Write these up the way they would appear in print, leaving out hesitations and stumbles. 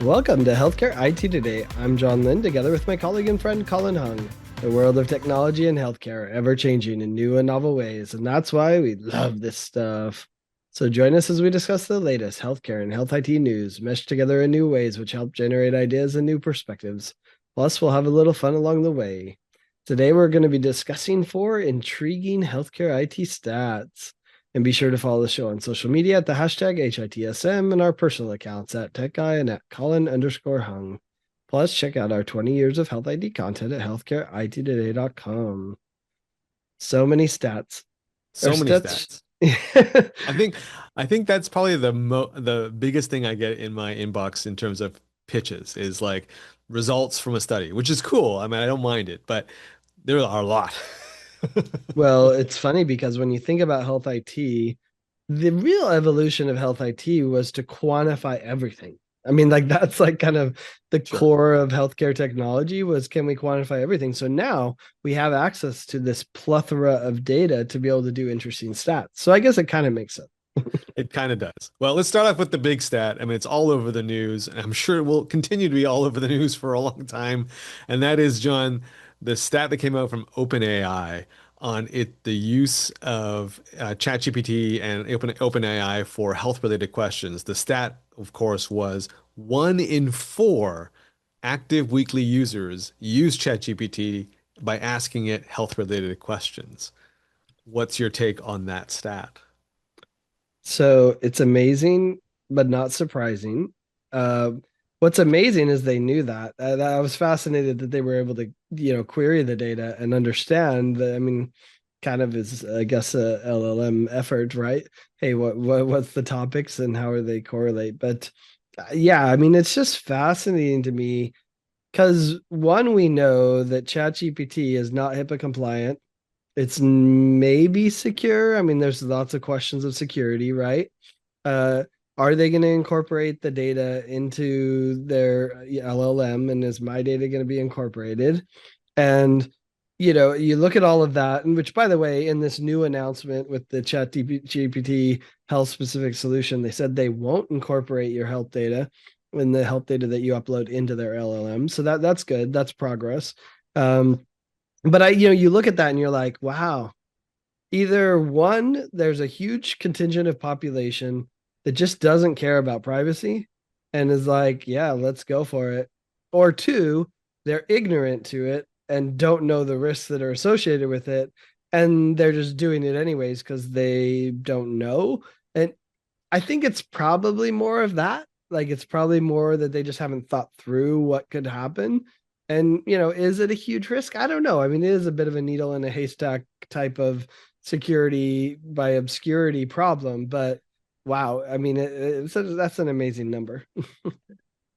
Welcome to Healthcare IT Today. I'm John Lynn, together with my colleague and friend Colin Hung. The world of technology and healthcare are ever changing in new and novel ways, and that's why we love this stuff. So join us as we discuss the latest healthcare and health IT news, meshed together in new ways which help generate ideas and new perspectives. Plus, we'll have a little fun along the way. Today, we're going to be discussing 4 intriguing healthcare IT stats. And be sure to follow the show on social media at the hashtag HITSM and our personal accounts at TechGuy and at Colin_Hung. Plus, check out our 20 years of health ID content at healthcareittoday.com. So many stats. So many stats. I think that's probably the biggest thing I get in my inbox in terms of pitches is like results from a study, which is cool. I mean, I don't mind it, but there are a lot. Well, it's funny because when you think about health IT, the real evolution of health IT was to quantify everything. I mean, like that's like kind of the Sure. core of healthcare technology was can we quantify everything? So now we have access to this plethora of data to be able to do interesting stats. So I guess it kind of makes sense. It kind of does. Well, let's start off with the big stat. I mean, it's all over the news, and I'm sure it will continue to be all over the news for a long time. And that is, John, the stat that came out from OpenAI on the use of ChatGPT and OpenAI for health-related questions. The stat, of course, was 1 in 4 active weekly users use ChatGPT by asking it health-related questions. What's your take on that stat? So it's amazing, but not surprising. Uh, what's amazing is they knew that. I was fascinated that they were able to, query the data and understand that. I mean, kind of is, I guess, a LLM effort, right? Hey, what's the topics and how are they correlate? But yeah, I mean, it's just fascinating to me because one, we know that ChatGPT is not HIPAA compliant. It's maybe secure. I mean, there's lots of questions of security, right? Uh, are they going to incorporate the data into their LLM? And is my data going to be incorporated? And you look at all of that, and which, by the way, in this new announcement with the Chat GPT health specific solution, they said they won't incorporate your health data in the health data that you upload into their LLM. So that's good. That's progress. But you look at that and you're like, wow, either one, there's a huge contingent of population that just doesn't care about privacy and is like, yeah, let's go for it. Or two, they're ignorant to it and don't know the risks that are associated with it. And they're just doing it anyways because they don't know. And I think it's probably more of that. Like it's probably more that they just haven't thought through what could happen. And, is it a huge risk? I don't know. I mean, it is a bit of a needle in a haystack type of security by obscurity problem, but wow, I mean, that's an amazing number.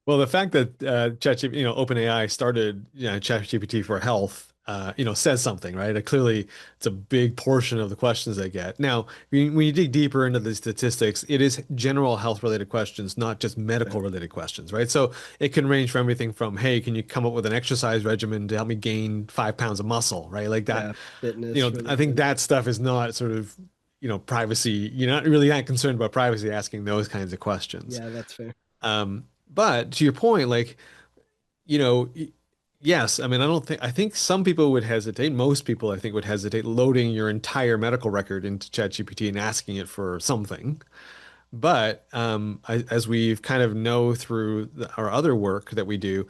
Well, the fact that ChatGPT, OpenAI started, ChatGPT for health, says something, right? Clearly, it's a big portion of the questions they get. Now, when you dig deeper into the statistics, it is general health-related questions, not just medical-related questions, right? So it can range from everything from, hey, can you come up with an exercise regimen to help me gain 5 pounds of muscle, right? Like that. Yeah, fitness I think related. that stuff is not sort of, privacy. You're not really that concerned about privacy asking those kinds of questions. Yeah, that's fair. But to your point, like, you know, y- yes, I mean, I think some people would hesitate, most people I think would hesitate loading your entire medical record into ChatGPT and asking it for something. But as we've kind of know through our other work that we do,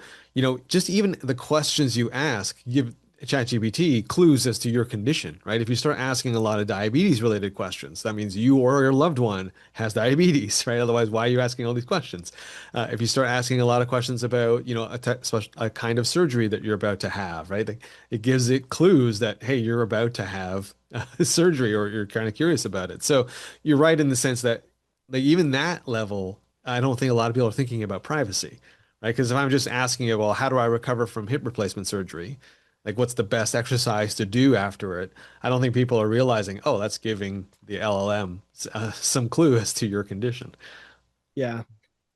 just even the questions you ask give ChatGPT clues as to your condition, right? If you start asking a lot of diabetes related questions, that means you or your loved one has diabetes, right? Otherwise, why are you asking all these questions? If you start asking a lot of questions about, a kind of surgery that you're about to have, right? Like, it gives it clues that, hey, you're about to have surgery or you're kind of curious about it. So you're right in the sense that like even that level, I don't think a lot of people are thinking about privacy, right? Because if I'm just asking you, well, how do I recover from hip replacement surgery? Like, what's the best exercise to do after it? I don't think people are realizing, oh, that's giving the LLM some clue as to your condition. Yeah.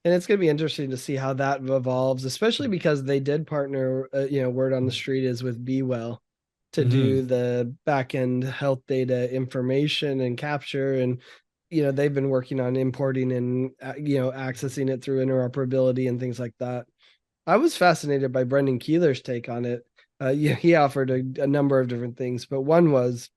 And it's going to be interesting to see how that evolves, especially because they did partner, word on the street is with Be Well to Hmm. do the back end health data information and capture. And, they've been working on importing and accessing it through interoperability and things like that. I was fascinated by Brendan Keeler's take on it. Yeah, he offered a number of different things, but one was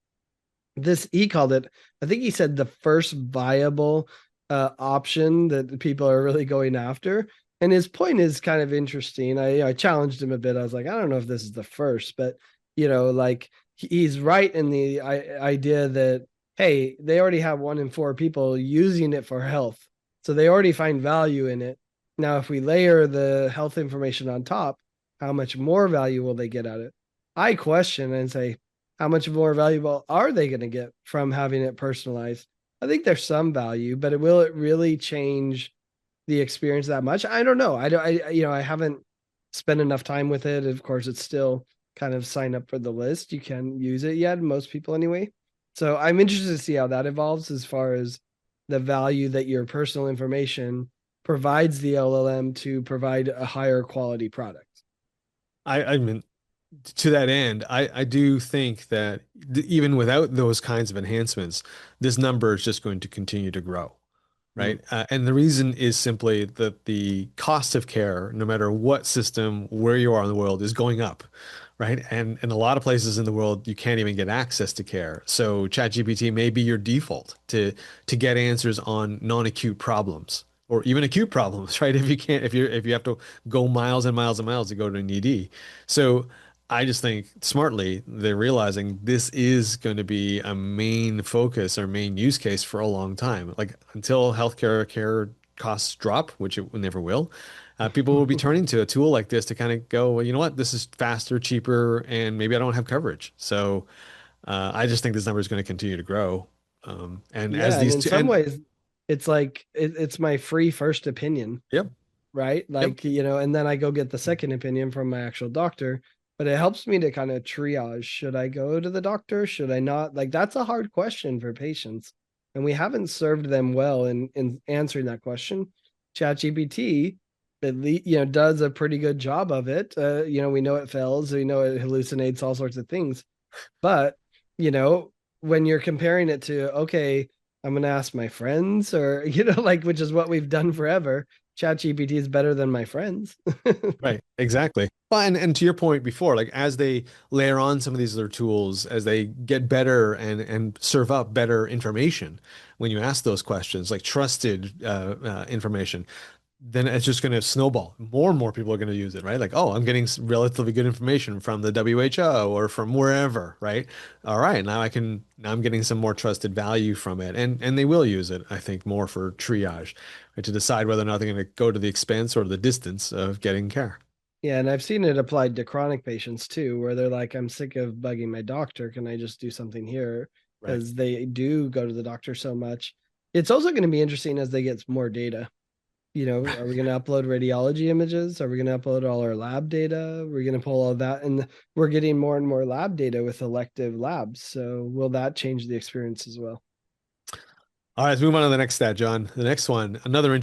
this, he called it, I think he said, the first viable option that people are really going after. And his point is kind of interesting. I challenged him a bit. I was like, I don't know if this is the first, but like, he's right in the idea that, hey, they already have 1 in 4 people using it for health, so they already find value in it. Now if we layer the health information on top, how much more value will they get out of it? I question and say, how much more valuable are they going to get from having it personalized? I think there's some value, but will it really change the experience that much? I don't know. I don't. I haven't spent enough time with it. Of course, it's still kind of sign up for the list. You can use it yet, most people anyway. So I'm interested to see how that evolves as far as the value that your personal information provides the LLM to provide a higher quality product. I mean, to that end, I do think that even without those kinds of enhancements, this number is just going to continue to grow, Mm. right? And the reason is simply that the cost of care, no matter what system, where you are in the world, is going up, right? And in a lot of places in the world, you can't even get access to care. So ChatGPT may be your default to get answers on non-acute problems or even acute problems, right? If you can't, if you have to go miles and miles and miles to go to an ED. So I just think smartly they're realizing this is going to be a main focus or main use case for a long time. Like until healthcare care costs drop, which it never will, people will be turning to a tool like this to kind of go, well, you know what, this is faster, cheaper, and maybe I don't have coverage. So I just think this number is going to continue to grow. And as Yeah, and these in two, some and ways, it's like it's my free first opinion, yep, right? yep, Like, and then I go get the second opinion from my actual doctor, but it helps me to kind of triage, should I go to the doctor? Should I not? Like, that's a hard question for patients. And we haven't served them well in answering that question. ChatGPT, at least, does a pretty good job of it. We know it fails, we know it hallucinates all sorts of things. But, you know, when you're comparing it to, okay, I'm going to ask my friends, or, like, which is what we've done forever, ChatGPT is better than my friends. right, exactly. Well, and to your point before, like as they layer on some of these other tools, as they get better and serve up better information, when you ask those questions, like trusted information, then it's just going to snowball. More and more people are going to use it, right? Like, oh, I'm getting relatively good information from the WHO or from wherever, right? All right, now I'm getting some more trusted value from it, and they will use it, I think, more for triage, right, to decide whether or not they're going to go to the expense or the distance of getting care. Yeah, and I've seen it applied to chronic patients too, where they're like, I'm sick of bugging my doctor. Can I just do something here? Right. Because they do go to the doctor so much. It's also going to be interesting as they get more data. Are we going to upload radiology images? Are we going to upload all our lab data? We're going to pull all that. And we're getting more and more lab data with elective labs. So will that change the experience as well? All right, let's move on to the next stat, John. The next one, another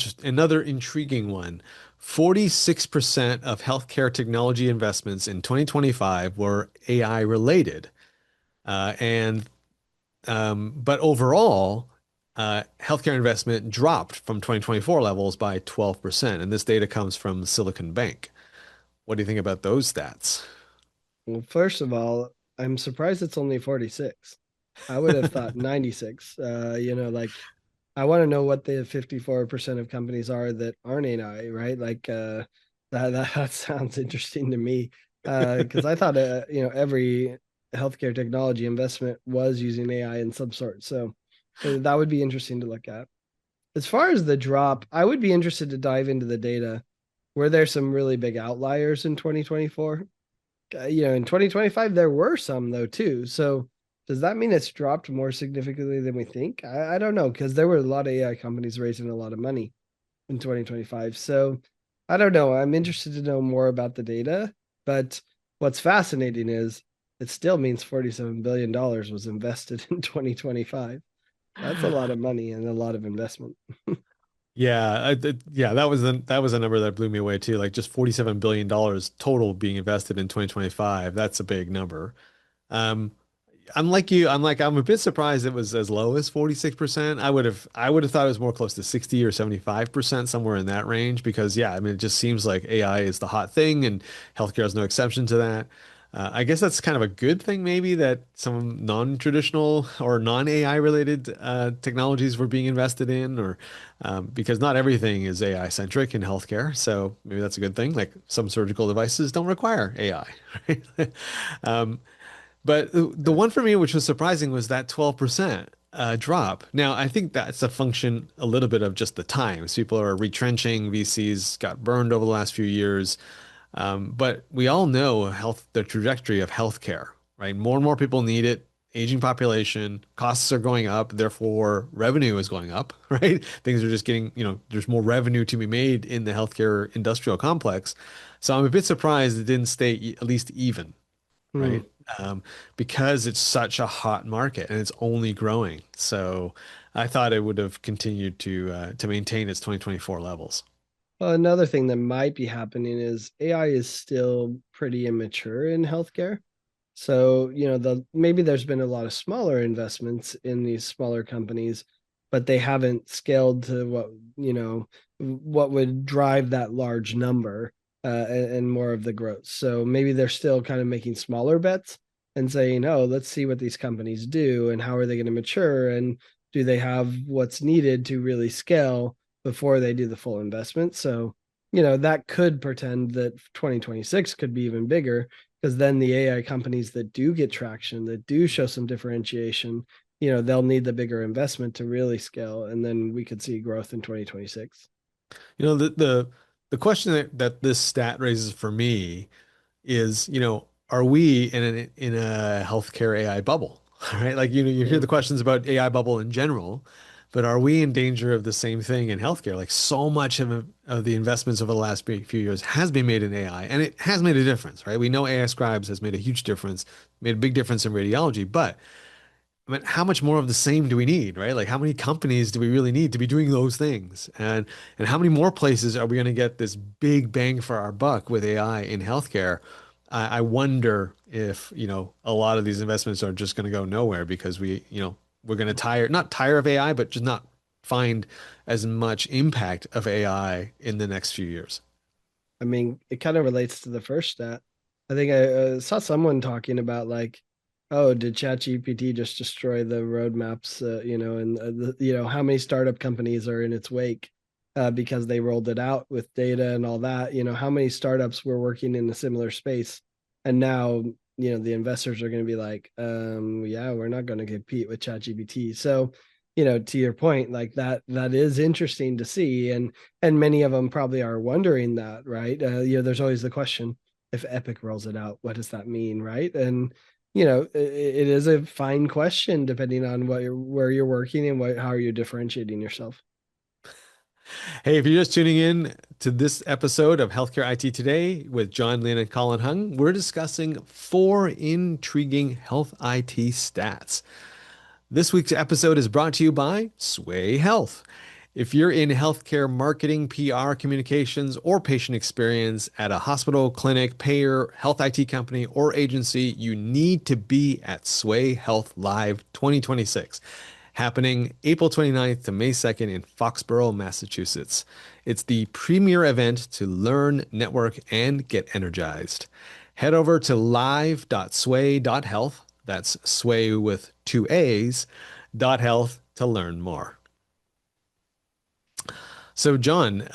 intriguing one. 46% of healthcare technology investments in 2025 were AI related. And but overall, healthcare investment dropped from 2024 levels by 12%. And this data comes from Silicon Bank. What do you think about those stats? Well, first of all, I'm surprised it's only 46. I would have thought 96. Like, I want to know what the 54% of companies are that aren't AI, right? Like, that sounds interesting to me. Because I thought, every healthcare technology investment was using AI in some sort. So that would be interesting to look at. As far as the drop, I would be interested to dive into the data. Were there some really big outliers in 2024? In 2025 there were some though too. So does that mean it's dropped more significantly than we think? I don't know, because there were a lot of AI companies raising a lot of money in 2025. So I don't know. I'm interested to know more about the data, but what's fascinating is it still means $47 billion was invested in 2025. That's a lot of money and a lot of investment. Yeah, yeah, that was a number that blew me away too. Like just $47 billion total being invested in 2025. That's a big number. Um, I'm like you. I'm a bit surprised it was as low as 46%. I would have thought it was more close to 60 or 75%, somewhere in that range, because yeah, I mean it just seems like AI is the hot thing and healthcare is no exception to that. I guess that's kind of a good thing maybe that some non-traditional or non-AI related technologies were being invested in, or because not everything is AI centric in healthcare. So maybe that's a good thing. Like some surgical devices don't require AI, right? Um, but the one for me, which was surprising, was that 12% drop. Now, I think that's a function a little bit of just the times. People are retrenching, VCs got burned over the last few years. But we all know the trajectory of healthcare, right? More and more people need it. Aging population, costs are going up, therefore revenue is going up, right? Things are just getting, there's more revenue to be made in the healthcare industrial complex. So I'm a bit surprised it didn't stay at least even, Hmm. right? Um, because it's such a hot market and it's only growing. So I thought it would have continued to maintain its 2024 levels. Well, another thing that might be happening is AI is still pretty immature in healthcare. So, maybe there's been a lot of smaller investments in these smaller companies, but they haven't scaled to what would drive that large number and more of the growth. So maybe they're still kind of making smaller bets and saying, "Oh, let's see what these companies do and how are they going to mature and do they have what's needed to really scale before they do the full investment." So, that could pretend that 2026 could be even bigger because then the AI companies that do get traction, that do show some differentiation, they'll need the bigger investment to really scale, and then we could see growth in 2026. You know, the question that this stat raises for me is, are we in a healthcare AI bubble? Right? Like, you hear Yeah. the questions about AI bubble in general, but are we in danger of the same thing in healthcare? Like so much of the investments over the last few years has been made in AI, and it has made a difference, right? We know AI scribes has made a huge difference, made a big difference in radiology, but I mean, how much more of the same do we need, right? Like, how many companies do we really need to be doing those things? And how many more places are we going to get this big bang for our buck with AI in healthcare? I wonder if, a lot of these investments are just going to go nowhere because we're going to not tire of AI, but just not find as much impact of AI in the next few years. I mean, it kind of relates to the first stat. I think I saw someone talking about like, oh, did ChatGPT just destroy the roadmaps? And how many startup companies are in its wake because they rolled it out with data and all that. How many startups were working in a similar space, and now the investors are going to be like, yeah, we're not going to compete with ChatGPT. So, to your point, like that is interesting to see, and many of them probably are wondering that, right? There's always the question, if Epic rolls it out, what does that mean, right? And it is a fine question depending on where you're working and how you're differentiating yourself. Hey, if you're just tuning in to this episode of Healthcare IT Today with John Lin and Colin Hung, we're discussing four intriguing health IT stats. This week's episode is brought to you by Swaay.Health. If you're in healthcare marketing, PR, communications, or patient experience at a hospital, clinic, payer, health IT company, or agency, you need to be at Sway Health Live 2026, happening April 29th to May 2nd in Foxborough, Massachusetts. It's the premier event to learn, network, and get energized. Head over to live.sway.health. That's sway with two A's, .health to learn more. So, John,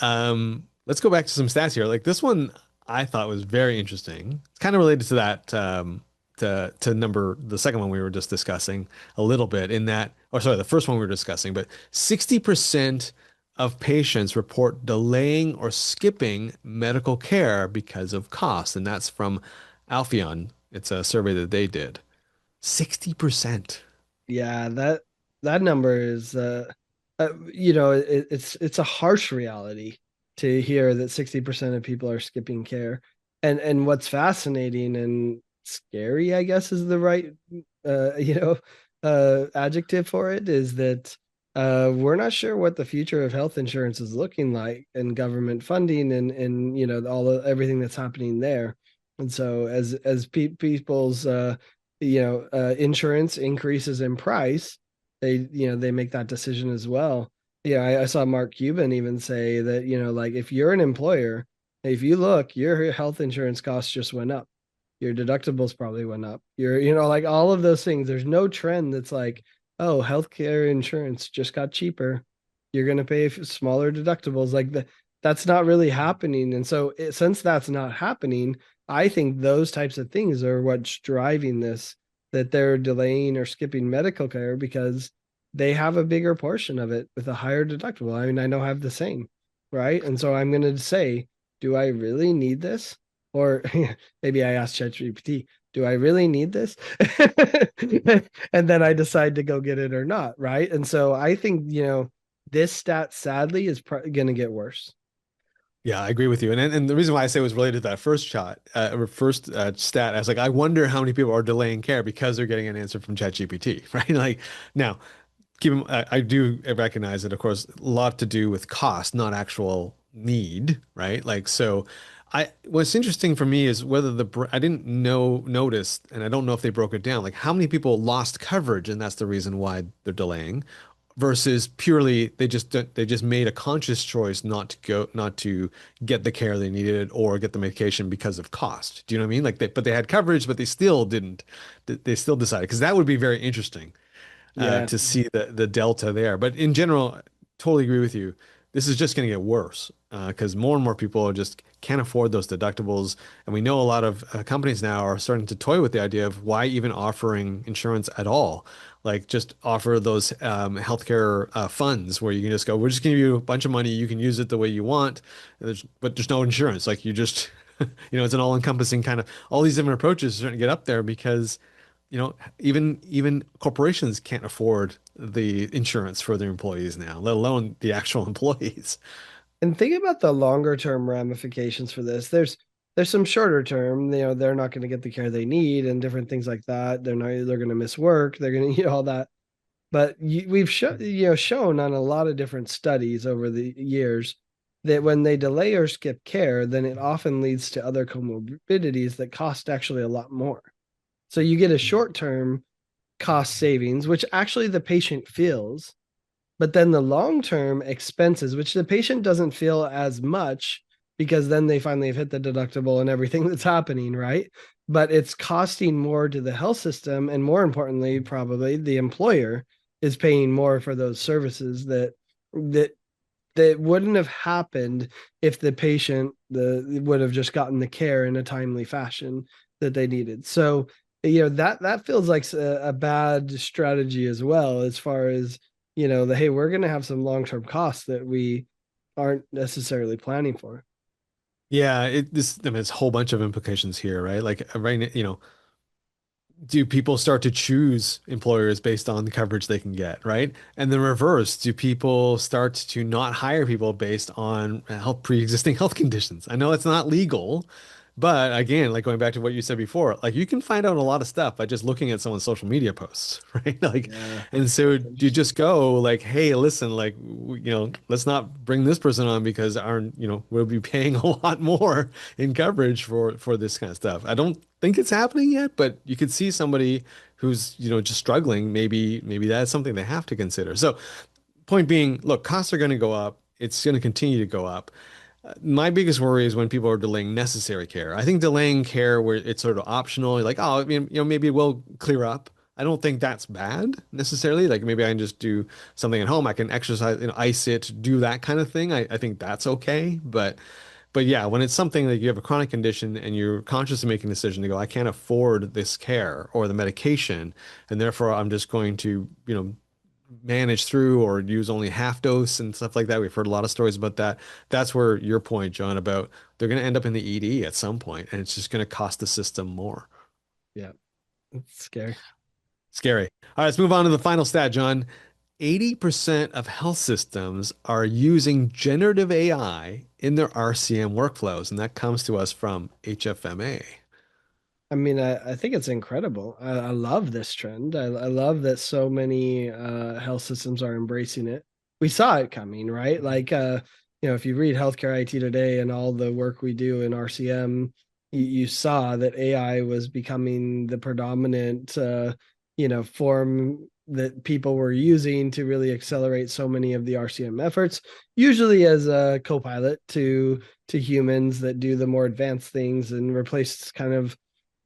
let's go back to some stats here. Like this one, I thought was very interesting. It's kind of related to that, to the second one we were just discussing a little bit. In that, or sorry, the first one we were discussing. But 60% of patients report delaying or skipping medical care because of cost, and that's from Alphion. It's a survey that they did. 60%. Yeah, that number is it's a harsh reality to hear that 60% of people are skipping care. And what's fascinating and scary, I guess is the right adjective for it, is that we're not sure what the future of health insurance is looking like and government funding and everything that's happening there. And so as people's insurance increases in price, they make that decision as well. Yeah, I saw Mark Cuban even say that, like if you're an employer, if you look, your health insurance costs just went up. Your deductibles probably went up. Like all of those things. There's no trend that's like, oh, healthcare insurance just got cheaper. You're going to pay smaller deductibles. That's not really happening. And so, since that's not happening, I think those types of things are what's driving this, that they're delaying or skipping medical care because they have a bigger portion of it with a higher deductible. I mean, I know I have the same, right? And so I'm going to say, do I really need this? Or maybe I asked ChatGPT, do I really need this? And then I decide to go get it or not, right? And so I think, this stat sadly is going to get worse. Yeah, I agree with you. And the reason why I say it was related to that first shot, or first stat, I was like, I wonder how many people are delaying care because they're getting an answer from ChatGPT, right? Like now, I do recognize that, of course, a lot to do with cost, not actual need, right? Like so. What's interesting for me is whether I didn't notice, and I don't know if they broke it down, like how many people lost coverage, and that's the reason why they're delaying, versus purely they just made a conscious choice not to get the care they needed or get the medication because of cost. Do you know what I mean? But they had coverage, but they still didn't. They still decided because that would be very interesting Yeah. to see the delta there. But in general, totally agree with you. This is just going to get worse because more and more people just can't afford those deductibles. And we know a lot of companies now are starting to toy with the idea of why even offering insurance at all. Like just offer those healthcare funds where you can just go, we're just going to give you a bunch of money. You can use it the way you want. But there's no insurance. Like you just, it's an all-encompassing kind of all these different approaches are starting to get up there because even corporations can't afford the insurance for their employees now, let alone the actual employees. And think about the longer term ramifications for this. There's some shorter term, they're not going to get the care they need and different things like that. They're going to miss work. They're going to, all that. But shown on a lot of different studies over the years that when they delay or skip care, then it often leads to other comorbidities that cost actually a lot more. So you get a short term cost savings, which actually the patient feels, but then the long term expenses, which the patient doesn't feel as much because then they finally have hit the deductible and everything that's happening, right? But it's costing more to the health system. And more importantly, probably the employer is paying more for those services that that wouldn't have happened if the patient would have just gotten the care in a timely fashion that they needed. So that feels like a bad strategy as well, as far as the hey, we're going to have some long-term costs that we aren't necessarily planning for. Yeah, I mean, it's a whole bunch of implications here, right? Like right, do people start to choose employers based on the coverage they can get, right? And the reverse, do people start to not hire people based on pre-existing health conditions? I know it's not legal, but again, like going back to what you said before, like you can find out a lot of stuff by just looking at someone's social media posts, right? Like, Yeah, and so that's do you interesting. just go like, hey, listen, like, let's not bring this person on because we'll be paying a lot more in coverage for this kind of stuff. I don't think it's happening yet, but you could see somebody who's, just struggling. Maybe that's something they have to consider. So, point being, look, costs are going to go up. It's going to continue to go up. My biggest worry is when people are delaying necessary care. I think delaying care where it's sort of optional, like, oh, I mean, maybe it will clear up. I don't think that's bad necessarily. Like maybe I can just do something at home. I can exercise, ice it, do that kind of thing. I think that's okay. But yeah, when it's something like you have a chronic condition and you're conscious of making a decision to go, I can't afford this care or the medication, and therefore I'm just going to, manage through or use only half dose and stuff like that. We've heard a lot of stories about that. That's where your point, John, about they're going to end up in the ED at some point, and it's just going to cost the system more. Yeah, it's scary. Scary. All right, let's move on to the final stat, John. 80% of health systems are using generative AI in their RCM workflows, and that comes to us from HFMA. I mean, I think it's incredible. I love this trend. I love that so many health systems are embracing it. We saw it coming, right? Like, if you read Healthcare IT Today and all the work we do in RCM, you saw that AI was becoming the predominant, form that people were using to really accelerate so many of the RCM efforts, usually as a co-pilot to humans that do the more advanced things and replace kind of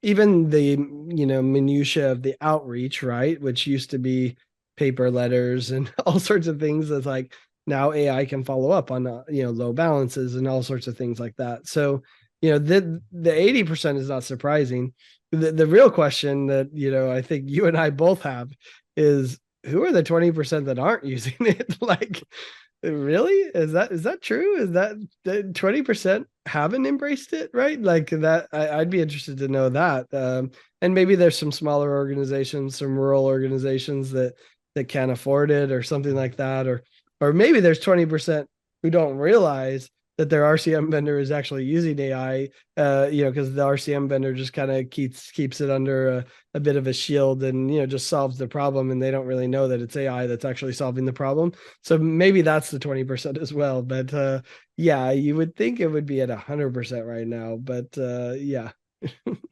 even the minutia of the outreach, right? Which used to be paper letters and all sorts of things. That's like now AI can follow up on low balances and all sorts of things like that. So the 80% is not surprising. The real question that I think you and I both have is who are the 20% that aren't using it? Like, really? Is that true? Is that 20% haven't embraced it, right? Like that I'd be interested to know that. And maybe there's some smaller organizations, some rural organizations that can't afford it or something like that. Or maybe there's 20% who don't realize that their RCM vendor is actually using AI, because the RCM vendor just kind of keeps it under a bit of a shield and just solves the problem, and they don't really know that it's AI that's actually solving the problem. So maybe that's the 20% as well. But yeah, you would think it would be at 100% right now. But yeah.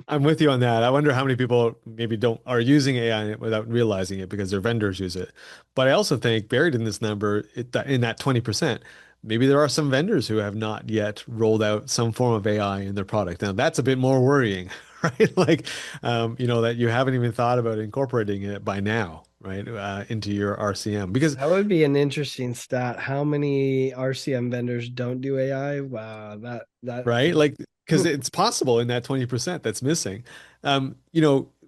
I'm with you on that. I wonder how many people maybe don't are using AI without realizing it because their vendors use it. But I also think buried in this number, in that 20%, maybe there are some vendors who have not yet rolled out some form of AI in their product. Now that's a bit more worrying, right? Like, that you haven't even thought about incorporating it by now, right, into your RCM because That would be an interesting stat. How many RCM vendors don't do AI? Wow, that right? Like, because it's possible in that 20% that's missing.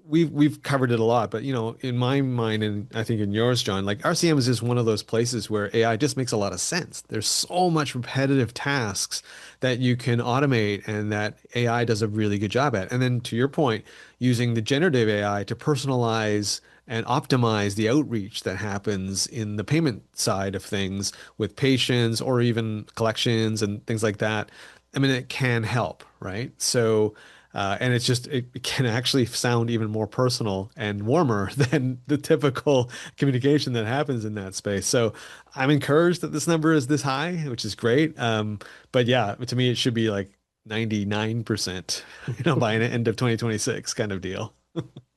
We've covered it a lot, but in my mind, and I think in yours, John, like RCM is just one of those places where AI just makes a lot of sense. There's so much repetitive tasks that you can automate and that AI does a really good job at. And then to your point, using the generative AI to personalize and optimize the outreach that happens in the payment side of things with patients or even collections and things like that. I mean, it can help, right? So, and it can actually sound even more personal and warmer than the typical communication that happens in that space. So, I'm encouraged that this number is this high, which is great. But yeah, to me, it should be like 99%, by an end of 2026 kind of deal.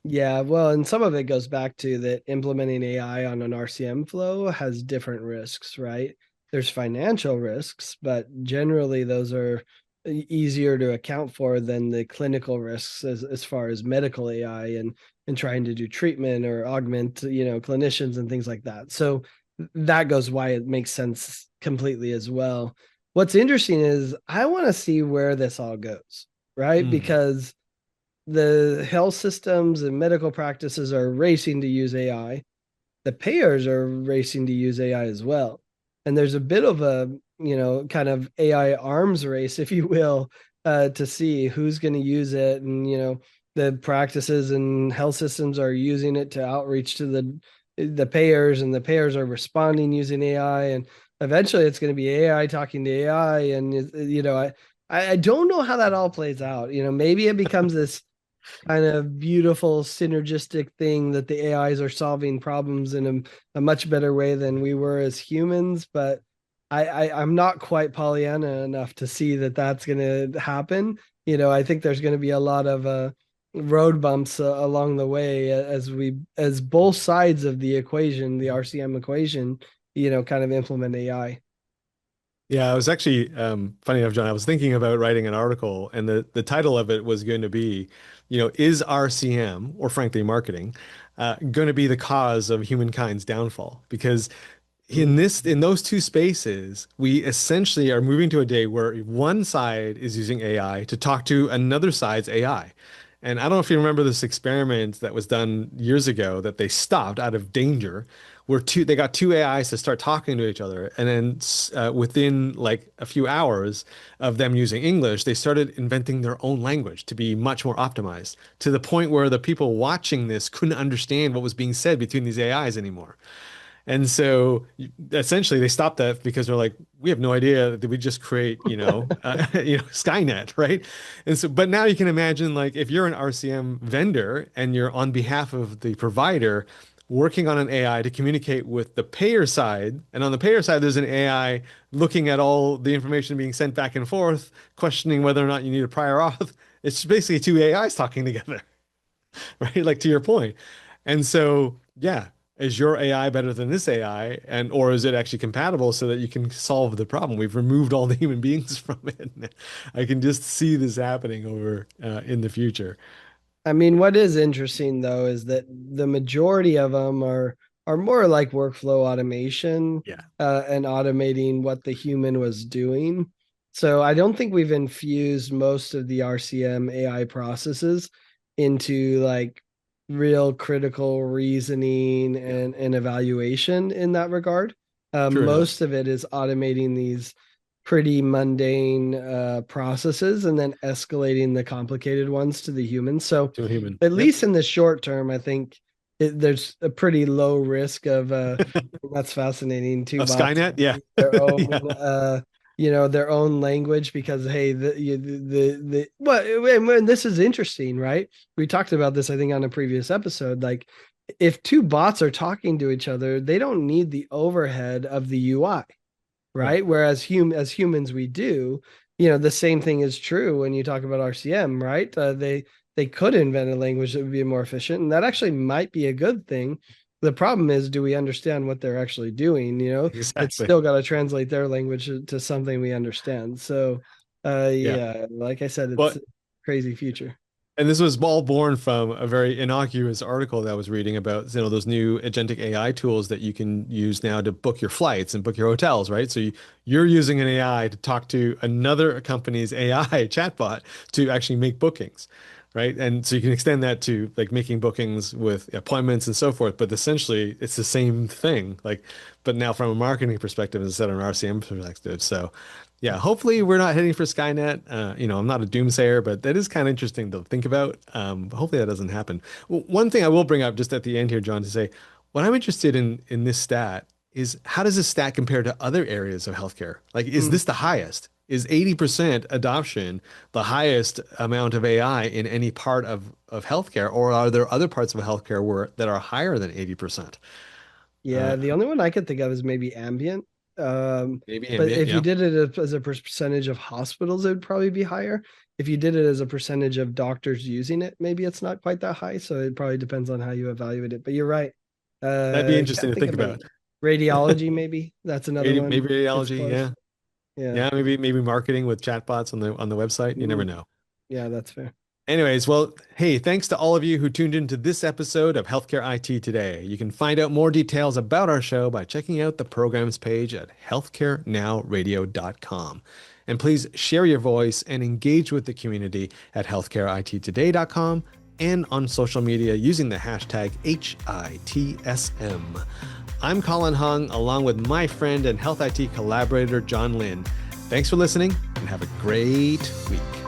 Yeah, well, and some of it goes back to that implementing AI on an RCM flow has different risks, right? There's financial risks, but generally those are easier to account for than the clinical risks as far as medical AI and trying to do treatment or augment, clinicians and things like that. So that goes why it makes sense completely as well. What's interesting is I want to see where this all goes, right? Mm. Because the health systems and medical practices are racing to use AI. The payers are racing to use AI as well. And there's a bit of a, kind of AI arms race, if you will, to see who's going to use it. And, the practices and health systems are using it to outreach to the payers, and the payers are responding using AI. And eventually it's going to be AI talking to AI. And, I don't know how that all plays out. Maybe it becomes this kind of beautiful synergistic thing that the AIs are solving problems in a much better way than we were as humans. But I'm not quite Pollyanna enough to see that that's going to happen. I think there's going to be a lot of road bumps along the way as both sides of the equation, the RCM equation, kind of implement AI. Yeah, I was actually funny enough, John. I was thinking about writing an article, and the title of it was going to be, is RCM or frankly marketing going to be the cause of humankind's downfall? Because Mm. in those two spaces, we essentially are moving to a day where one side is using AI to talk to another side's AI. And I don't know if you remember this experiment that was done years ago that they stopped out of danger, where they got two AIs to start talking to each other, and then within like a few hours of them using English, they started inventing their own language to be much more optimized, to the point where the people watching this couldn't understand what was being said between these AIs anymore. And so essentially they stopped that because they're like, we have no idea that we just create, Skynet, right? And so, but now you can imagine like if you're an RCM vendor and you're on behalf of the provider working on an AI to communicate with the payer side, and on the payer side, there's an AI looking at all the information being sent back and forth, questioning whether or not you need a prior auth. It's basically two AIs talking together, right? Like to your point. And so, yeah, is your AI better than this AI? And or is it actually compatible so that you can solve the problem? We've removed all the human beings from it. I can just see this happening over in the future. I mean, what is interesting though is that the majority of them are more like workflow automation Yeah, and automating what the human was doing. So I don't think we've infused most of the RCM AI processes into like real critical reasoning yeah, and evaluation in that regard. true enough. Most of it is automating these pretty mundane processes and then escalating the complicated ones to the humans. So To a human. at Yep. least in the short term, I think there's a pretty low risk of that's fascinating. Two Of bots Skynet? Yeah. their own Yeah. their own language because hey the what and this is interesting, right? We talked about this I think on a previous episode. Like if two bots are talking to each other, they don't need the overhead of the UI, Right. right? Whereas as humans we do, the same thing is true when you talk about RCM, right? They could invent a language that would be more efficient, and that actually might be a good thing. The problem is, do we understand what they're actually doing? It's Exactly. still got to translate their language to something we understand. So, Yeah. yeah, like I said, it's Well, a crazy future. and this was all born from a very innocuous article that I was reading about, those new agentic AI tools that you can use now to book your flights and book your hotels, right? So you're using an AI to talk to another company's AI chatbot to actually make bookings, right? And so you can extend that to like making bookings with appointments and so forth. But essentially, it's the same thing, like, but now from a marketing perspective instead of an RCM perspective. So yeah, hopefully we're not heading for Skynet. I'm not a doomsayer, but that is kind of interesting to think about. Hopefully that doesn't happen. One thing I will bring up just at the end here, John, to say what I'm interested in this stat is how does this stat compare to other areas of healthcare? Like, is Mm. this the highest? Is 80% adoption the highest amount of AI in any part of healthcare, or are there other parts of healthcare that are higher than 80%? Yeah, Uh, the only one I could think of is maybe ambient. maybe But ambient, if you yeah. did it as a percentage of hospitals, it would probably be higher. If you did it as a percentage of doctors using it, maybe it's not quite that high. So it probably depends on how you evaluate it. But you're right. That'd be interesting Can't to think think of any. about. Radiology, maybe. That's another one. Maybe It's radiology, close. yeah. Yeah. Yeah, maybe marketing with chatbots on the website. You never Mm, know. yeah, that's fair. Anyways, well, hey, thanks to all of you who tuned into this episode of Healthcare IT Today. You can find out more details about our show by checking out the programs page at healthcarenowradio.com. And please share your voice and engage with the community at healthcareittoday.com and on social media using the hashtag HITSM. I'm Colin Hung, along with my friend and Health IT collaborator, John Lynn. Thanks for listening and have a great week.